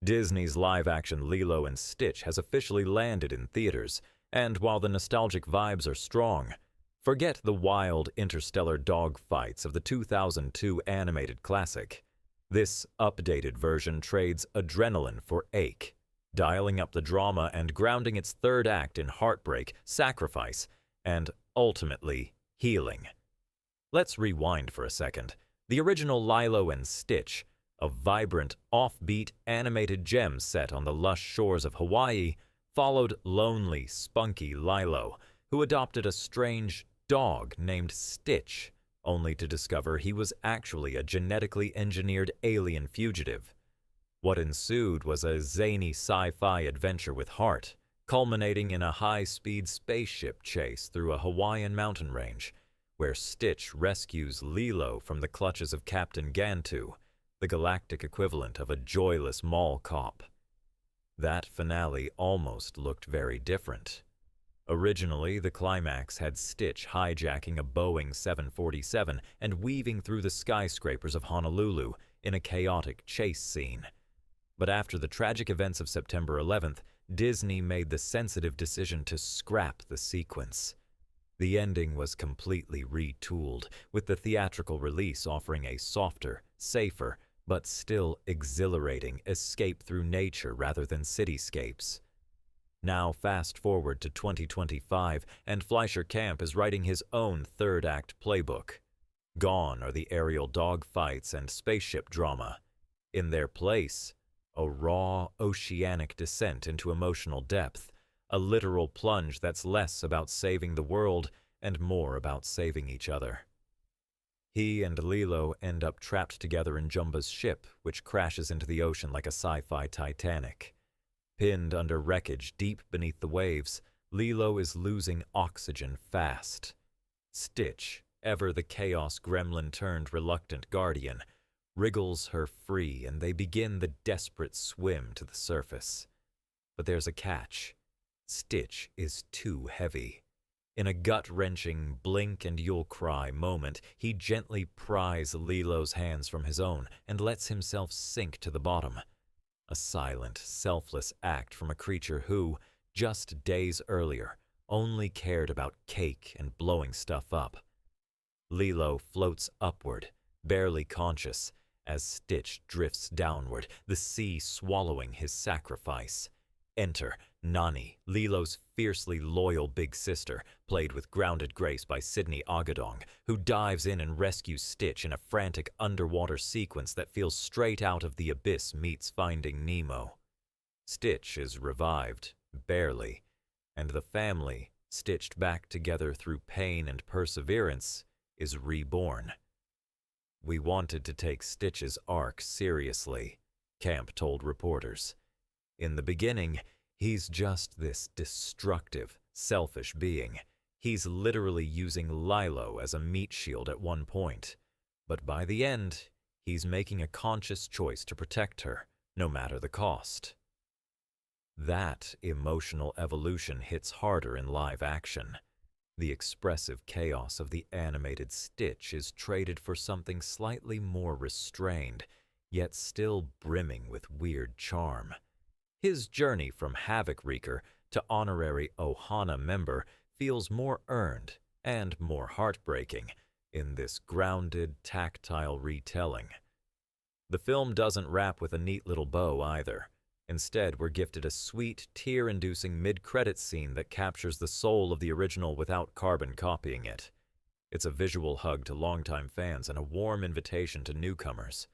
Disney's live-action Lilo and Stitch has officially landed in theaters, and while the nostalgic vibes are strong, forget the wild interstellar dogfights of the 2002 animated classic. This updated version trades adrenaline for ache, dialing up the drama and grounding its third act in heartbreak, sacrifice, and, ultimately, healing. Let's rewind for a second. The original Lilo and Stitch, a vibrant, offbeat animated gem set on the lush shores of Hawaii, followed lonely, spunky Lilo, who adopted a strange dog named Stitch, only to discover he was actually a genetically engineered alien fugitive. What ensued was a zany sci-fi adventure with heart, culminating in a high-speed spaceship chase through a Hawaiian mountain range, where Stitch rescues Lilo from the clutches of Captain Gantu, the galactic equivalent of a joyless mall cop. That finale almost looked very different. Originally, the climax had Stitch hijacking a Boeing 747 and weaving through the skyscrapers of Honolulu in a chaotic chase scene. But after the tragic events of September 11th, Disney made the sensitive decision to scrap the sequence. The ending was completely retooled, with the theatrical release offering a softer, safer, but still exhilarating escape through nature rather than cityscapes. Now fast forward to 2025, and Fleischer Camp is writing his own third-act playbook. Gone are the aerial dogfights and spaceship drama. In their place, a raw, oceanic descent into emotional depth, a literal plunge that's less about saving the world and more about saving each other. He and Lilo end up trapped together in Jumba's ship, which crashes into the ocean like a sci-fi Titanic. Pinned under wreckage deep beneath the waves, Lilo is losing oxygen fast. Stitch, ever the chaos gremlin turned reluctant guardian, wriggles her free and they begin the desperate swim to the surface. But there's a catch. Stitch is too heavy. In a gut-wrenching blink and you'll cry moment, he gently pries Lilo's hands from his own and lets himself sink to the bottom. A silent, selfless act from a creature who, just days earlier, only cared about cake and blowing stuff up. Lilo floats upward, barely conscious, as Stitch drifts downward, the sea swallowing his sacrifice. Enter Nani, Lilo's fiercely loyal big sister, played with grounded grace by Sydney Agadong, who dives in and rescues Stitch in a frantic underwater sequence that feels straight out of The Abyss meets Finding Nemo. Stitch is revived, barely, and the family, stitched back together through pain and perseverance, is reborn. "We wanted to take Stitch's arc seriously," Camp told reporters. "In the beginning, he's just this destructive, selfish being. He's literally using Lilo as a meat shield at one point. But by the end, he's making a conscious choice to protect her, no matter the cost." That emotional evolution hits harder in live action. The expressive chaos of the animated Stitch is traded for something slightly more restrained, yet still brimming with weird charm. His journey from Havoc Wreaker to honorary Ohana member feels more earned and more heartbreaking in this grounded, tactile retelling. The film doesn't wrap with a neat little bow either. Instead, we're gifted a sweet, tear-inducing mid-credits scene that captures the soul of the original without carbon copying it. It's a visual hug to longtime fans and a warm invitation to newcomers.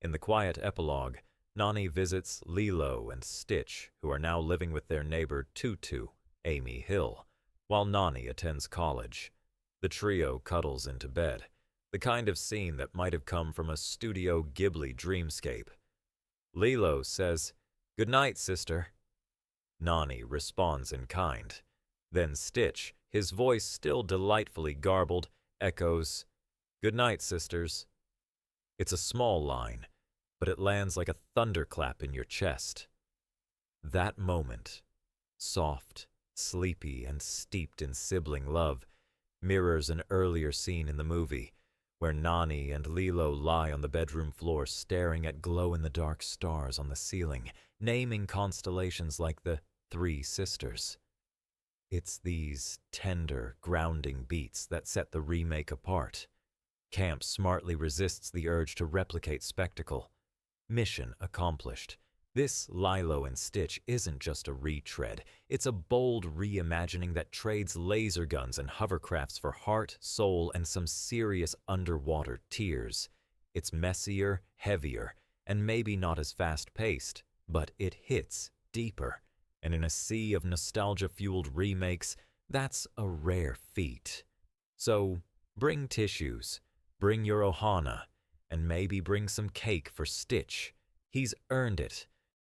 In the quiet epilogue, Nani visits Lilo and Stitch, who are now living with their neighbor Tutu, Amy Hill, while Nani attends college. The trio cuddles into bed, the kind of scene that might have come from a Studio Ghibli dreamscape. Lilo says, "Good night, sister." Nani responds in kind. Then Stitch, his voice still delightfully garbled, echoes, "Good night, sisters." It's a small line, but it lands like a thunderclap in your chest. That moment, soft, sleepy, and steeped in sibling love, mirrors an earlier scene in the movie, where Nani and Lilo lie on the bedroom floor staring at glow-in-the-dark stars on the ceiling, naming constellations like the Three Sisters. It's these tender, grounding beats that set the remake apart. Camp smartly resists the urge to replicate spectacle. Mission accomplished. This Lilo and Stitch isn't just a retread, it's a bold reimagining that trades laser guns and hovercrafts for heart, soul, and some serious underwater tears. It's messier, heavier, and maybe not as fast-paced, but it hits deeper. And in a sea of nostalgia-fueled remakes, that's a rare feat. So, bring tissues, bring your Ohana, and maybe bring some cake for Stitch. He's earned it.